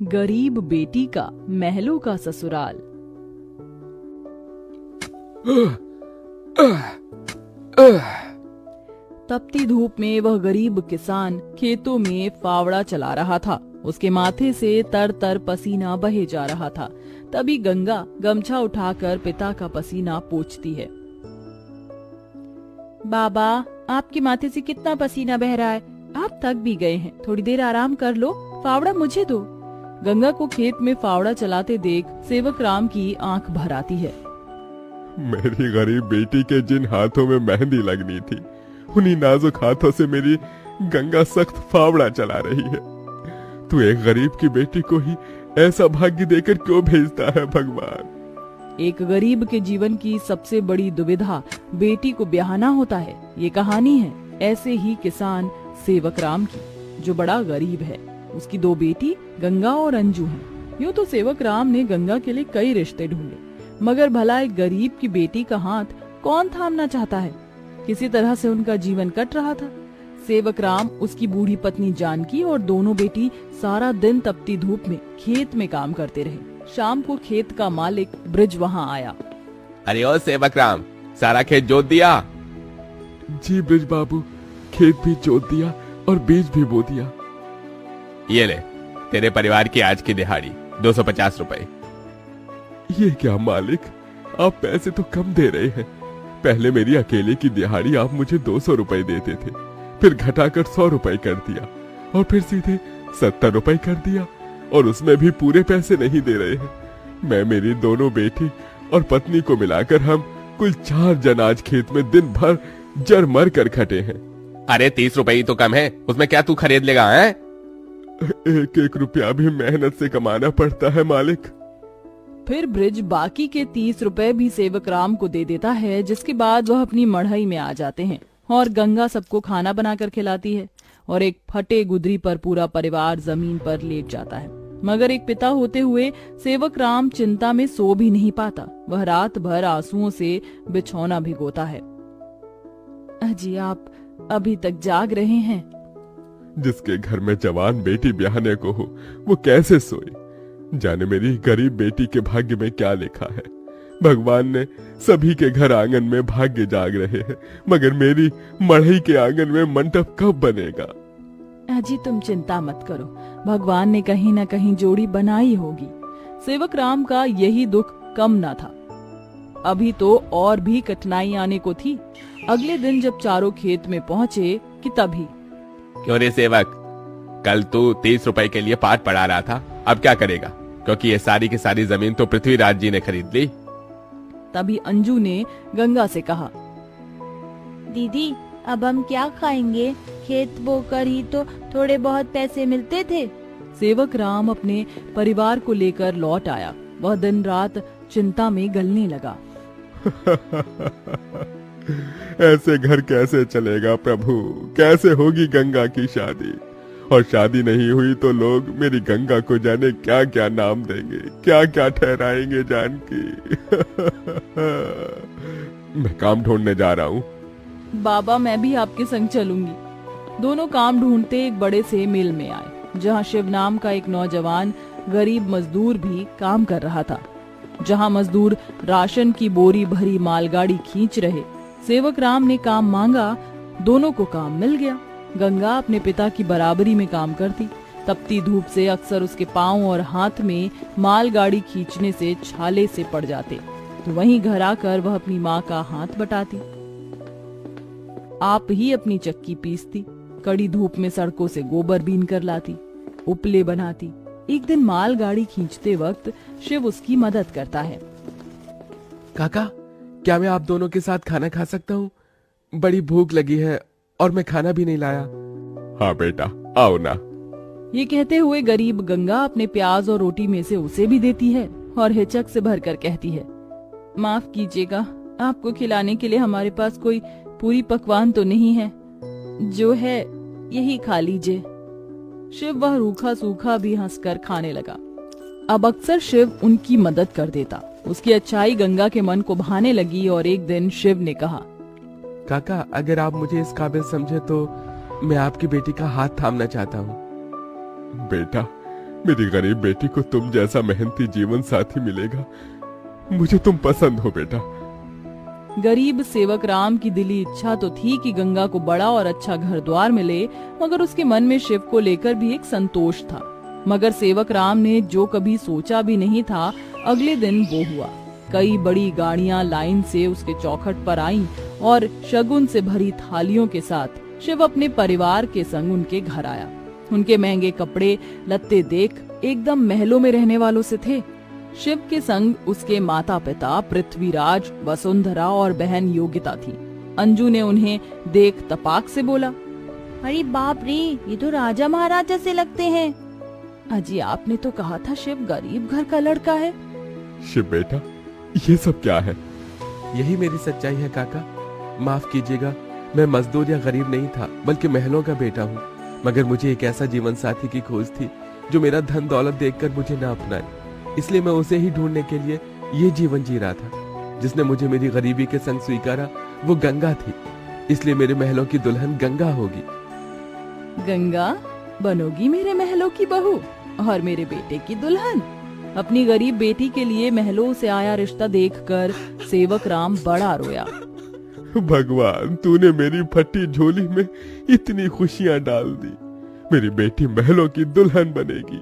गरीब बेटी का महलों का ससुराल। तपती धूप में वह गरीब किसान खेतों में फावड़ा चला रहा था। उसके माथे से तर तर पसीना बहे जा रहा था। तभी गंगा गमछा उठाकर पिता का पसीना पोंछती है। बाबा, आपके माथे से कितना पसीना बह रहा है, आप थक भी गए हैं, थोड़ी देर आराम कर लो, फावड़ा मुझे दो। गंगा को खेत में फावड़ा चलाते देख सेवक राम की आंख भर आती है। मेरी गरीब बेटी के जिन हाथों में मेहंदी लगनी थी, उन्हीं नाजुक हाथों से मेरी गंगा सख्त फावड़ा चला रही है। तू एक गरीब की बेटी को ही ऐसा भाग्य देकर क्यों भेजता है भगवान? एक गरीब के जीवन की सबसे बड़ी दुविधा बेटी को ब्याहना होता है। ये कहानी है ऐसे ही किसान सेवक राम की, जो बड़ा गरीब है। उसकी दो बेटी गंगा और अंजू हैं। यूं तो सेवक राम ने गंगा के लिए कई रिश्ते ढूंढे, मगर भला एक गरीब की बेटी का हाथ कौन थामना चाहता है। किसी तरह से उनका जीवन कट रहा था। सेवक राम, उसकी बूढ़ी पत्नी जानकी और दोनों बेटी सारा दिन तपती धूप में खेत में काम करते रहे। शाम को खेत का मालिक ब्रिज वहाँ आया। अरे ओ सेवक राम, सारा खेत जोत दिया? जी ब्रिज बाबू, खेत भी जोत दिया और बीज भी बो दिया। ये ले, तेरे परिवार की आज की दिहाड़ी 250 रुपए। ये क्या मालिक, आप पैसे तो कम दे रहे हैं। पहले मेरी अकेले की दिहाड़ी आप मुझे 200 रुपए देते थे, फिर घटाकर 100 रुपए कर दिया और फिर सीधे 70 रुपए कर दिया, और उसमें भी पूरे पैसे नहीं दे रहे हैं। मैं, मेरी दोनों बेटी और पत्नी को मिलाकर हम कुल 4 जन आज खेत में दिन भर जर मर कर खटे हैं। अरे 30 रुपए ही तो कम है, उसमें क्या तू खरीद लेगा? है एक एक रुपया भी मेहनत से कमाना पड़ता है मालिक। फिर ब्रिज बाकी के 30 रुपए भी सेवक राम को दे देता है, जिसके बाद वह अपनी मढ़ई में आ जाते हैं और गंगा सबको खाना बनाकर खिलाती है और एक फटे गुदरी पर पूरा परिवार जमीन पर लेट जाता है। मगर एक पिता होते हुए सेवक राम चिंता में सो भी नहीं पाता। वह रात भर आंसुओं से बिछौना भिगोता है। अजी, आप अभी तक जाग रहे हैं? जिसके घर में जवान बेटी ब्याहने को हो, वो कैसे सोए? जाने मेरी गरीब बेटी के भाग्य में क्या लिखा है। भगवान ने सभी के घर आंगन में भाग्य जाग रहे हैं, मगर मेरी मढ़ई के आंगन में मंडप कब बनेगा? अजी, तुम चिंता मत करो, भगवान ने कहीं न कहीं जोड़ी बनाई होगी। सेवक राम का यही दुख कम न था। अभी तो और भी कठिनाई आने को थी। अगले दिन जब चारों खेत में पहुँचे कि तभी, क्यों रे सेवक, कल तू 30 रुपए के लिए पाठ पढ़ा रहा था, अब क्या करेगा? क्योंकि ये सारी की सारी जमीन तो पृथ्वीराज जी ने खरीद ली। तभी अंजू ने गंगा से कहा, दीदी, अब हम क्या खाएंगे? खेत बोकर ही तो थोड़े बहुत पैसे मिलते थे। सेवक राम अपने परिवार को लेकर लौट आया। वह दिन रात चिंता में गलने लगा। ऐसे घर कैसे चलेगा प्रभु? कैसे होगी गंगा की शादी? और शादी नहीं हुई तो लोग मेरी गंगा को जाने क्या क्या नाम देंगे, क्या क्या ठहराएंगे जानकी। मैं काम ढूंढने जा रहा हूँ। बाबा, मैं भी आपके संग चलूंगी। दोनों काम ढूंढते एक बड़े से मिल में आए, जहाँ शिव नाम का एक नौजवान गरीब मजदूर भी काम कर रहा था। जहाँ मजदूर राशन की बोरी भरी मालगाड़ी खींच रहे, सेवक राम ने काम मांगा, दोनों को काम मिल गया। गंगा अपने पिता की बराबरी में काम करती। तपती धूप से अक्सर उसके पांव और हाथ में मालगाड़ी खींचने से छाले से पड़ जाते, तो वहीं घर आकर वह अपनी माँ का हाथ बटाती। आप ही अपनी चक्की पीसती, कड़ी धूप में सड़कों से गोबर बीन कर लाती, उपले बनाती। एक दिन मालगाड़ी खींचते वक्त शिव उसकी मदद करता है। काका, क्या मैं आप दोनों के साथ खाना खा सकता हूँ? बड़ी भूख लगी है और मैं खाना भी नहीं लाया। हाँ बेटा, आओ ना। ये कहते हुए गरीब गंगा अपने प्याज और रोटी में से उसे भी देती है और हिचक से भरकर कहती है, माफ कीजिएगा, आपको खिलाने के लिए हमारे पास कोई पूरी पकवान तो नहीं है, जो है यही खा लीजिए। शिव वह रूखा सूखा भी हंसकर खाने लगा। अब अक्सर शिव उनकी मदद कर देता। उसकी अच्छाई गंगा के मन को भाने लगी और एक दिन शिव ने कहा, काका, अगर आप मुझे इस काबिल समझे तो मैं आपकी बेटी का हाथ थामना चाहता हूँ। बेटा, मेरी गरीब बेटी को तुम जैसा मेहनती जीवन साथी मिलेगा। मुझे तुम पसंद हो बेटा। गरीब सेवक राम की दिली इच्छा तो थी कि गंगा को बड़ा और अच्छा घर द्वार मिले, मगर उसके मन में शिव को लेकर भी एक संतोष था। मगर सेवक राम ने जो कभी सोचा भी नहीं था, अगले दिन वो हुआ। कई बड़ी गाड़ियां लाइन से उसके चौखट पर आईं और शगुन से भरी थालियों के साथ शिव अपने परिवार के संग उनके घर आया। उनके महंगे कपड़े लत्ते देख एकदम महलों में रहने वालों से थे। शिव के संग उसके माता पिता पृथ्वीराज, वसुंधरा और बहन योगिता थी। अंजू ने उन्हें देख तपाक से बोला, अरे बाप रे, ये तो राजा महाराजा से लगते हैं। अजी आपने तो कहा था शिव गरीब घर का लड़का है। शिव बेटा, ये सब क्या है? यही मेरी सच्चाई है काका। माफ कीजिएगा, मैं मजदूर या गरीब नहीं था, बल्कि महलों का बेटा हूँ। मगर मुझे एक ऐसा जीवन साथी की खोज थी जो मेरा धन दौलत देखकर मुझे न अपनाए, इसलिए मैं उसे ही ढूंढने के लिए ये जीवन जी रहा था। जिसने मुझे मेरी गरीबी के संग स्वीकारा वो गंगा थी, इसलिए मेरे महलों की दुल्हन गंगा होगी। गंगा बनोगी मेरे महलों की बहू और मेरे बेटे की दुल्हन। अपनी गरीब बेटी के लिए महलों से आया रिश्ता देखकर सेवक राम बड़ा रोया। भगवान, तूने मेरी फटी झोली में इतनी खुशियां डाल दी। मेरी बेटी महलों की दुल्हन बनेगी।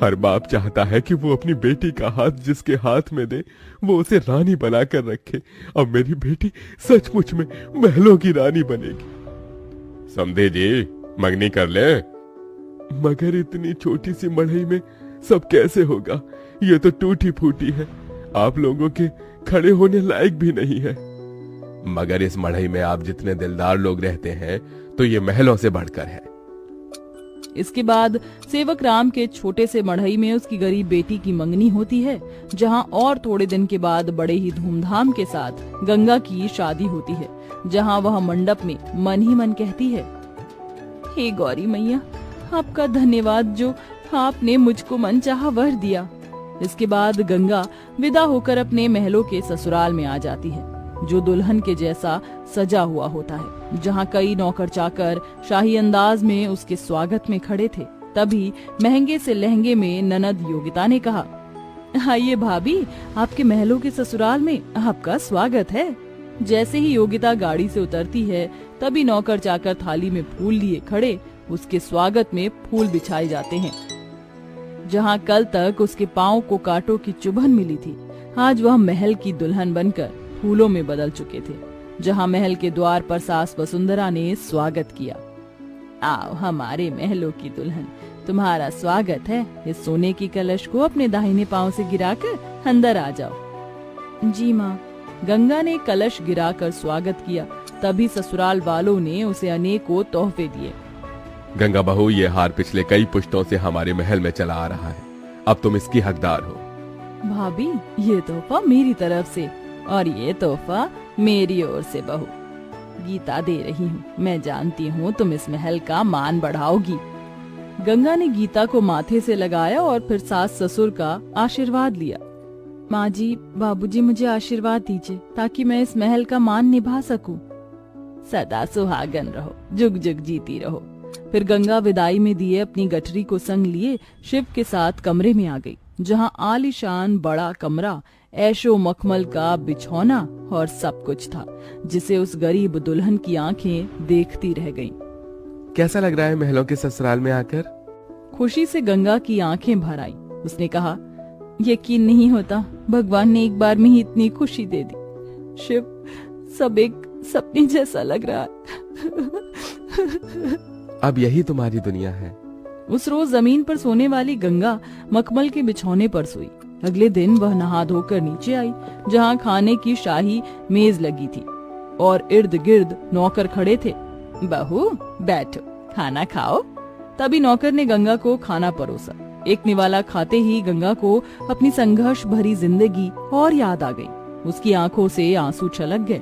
हर बाप चाहता है कि वो अपनी बेटी का हाथ जिसके हाथ में दे वो उसे रानी बनाकर रखे। अब मेरी बेटी सचमुच में महलों की रानी बनेगी। समझे जी, मंगनी कर ले। मगर इतनी छोटी सी मड़ई में सब कैसे होगा? ये तो टूटी फूटी है, आप लोगों के खड़े होने लायक भी नहीं है। मगर इस मढ़ई में आप जितने दिलदार लोग रहते हैं तो ये महलों से बढ़कर है। इसके बाद सेवक राम के छोटे से मढ़ई में उसकी गरीब बेटी की मंगनी होती है, जहां और थोड़े दिन के बाद बड़े ही धूमधाम के साथ गंगा की शादी होती है, जहां वह मंडप में मन ही मन कहती है, हे गौरी मैया, आपका धन्यवाद जो आपने मुझको मनचाहा वर दिया। इसके बाद गंगा विदा होकर अपने महलों के ससुराल में आ जाती है, जो दुल्हन के जैसा सजा हुआ होता है, जहां कई नौकर चाकर शाही अंदाज में उसके स्वागत में खड़े थे। तभी महंगे से लहंगे में ननद योगिता ने कहा, आइए भाभी, आपके महलों के ससुराल में आपका स्वागत है। जैसे ही योगिता गाड़ी से उतरती है, तभी नौकर चाकर थाली में फूल लिए खड़े उसके स्वागत में फूल बिछाए जाते हैं। जहां कल तक उसके पांव को कांटों की चुभन मिली थी, आज वह महल की दुल्हन बनकर फूलों में बदल चुके थे। जहां महल के द्वार पर सास वसुंधरा ने स्वागत किया, आओ हमारे महलों की दुल्हन, तुम्हारा स्वागत है। इस सोने की कलश को अपने दाहिने पांव से गिराकर अंदर आ जाओ। जी माँ। गंगा ने कलश गिराकर स्वागत किया। तभी ससुराल वालों ने उसे अनेकों तोहफे दिए। गंगा बहू, ये हार पिछले कई पुश्तों से हमारे महल में चला आ रहा है, अब तुम इसकी हकदार हो। भाभी, ये तोहफा मेरी तरफ से और ये तोहफा मेरी ओर से बहू। गीता दे रही हूँ, मैं जानती हूँ तुम इस महल का मान बढ़ाओगी। गंगा ने गीता को माथे से लगाया और फिर सास ससुर का आशीर्वाद लिया। माँ जी, बाबूजी, मुझे आशीर्वाद दीजिए ताकि मैं इस महल का मान निभा सकूं। सदा सुहागन रहो, जुग जुग जीती रहो। फिर गंगा विदाई में दिए अपनी गठरी को संग लिए शिव के साथ कमरे में आ गई, जहाँ आलीशान बड़ा कमरा, ऐशो मखमल का बिछौना और सब कुछ था, जिसे उस गरीब दुल्हन की आंखें देखती रह गईं। कैसा लग रहा है महलों के ससुराल में आकर? खुशी से गंगा की आंखें भर आईं। उसने कहा, यकीन नहीं होता, भगवान ने एक बार में ही इतनी खुशी दे दी। शिव, सब एक सपने जैसा लग रहा है। अब यही तुम्हारी दुनिया है। उस रोज जमीन पर सोने वाली गंगा मखमल के बिछौने पर सोई। अगले दिन वह नहा धोकर नीचे आई, जहाँ खाने की शाही मेज लगी थी और इर्द गिर्द नौकर खड़े थे। बहू बैठो, खाना खाओ। तभी नौकर ने गंगा को खाना परोसा। एक निवाला खाते ही गंगा को अपनी संघर्ष भरी जिंदगी और याद आ गई। उसकी आंखों से आंसू छलक गए।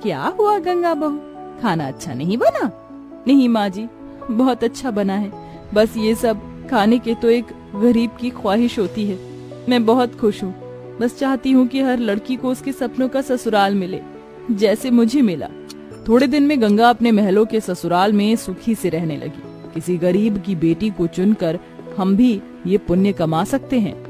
क्या हुआ गंगा बहू, खाना अच्छा नहीं बना? नहीं माँ जी, बहुत अच्छा बना है, बस ये सब खाने के तो एक गरीब की ख्वाहिश होती है। मैं बहुत खुश हूँ, बस चाहती हूँ कि हर लड़की को उसके सपनों का ससुराल मिले, जैसे मुझे मिला। थोड़े दिन में गंगा अपने महलों के ससुराल में सुखी से रहने लगी। किसी गरीब की बेटी को चुनकर हम भी ये पुण्य कमा सकते हैं।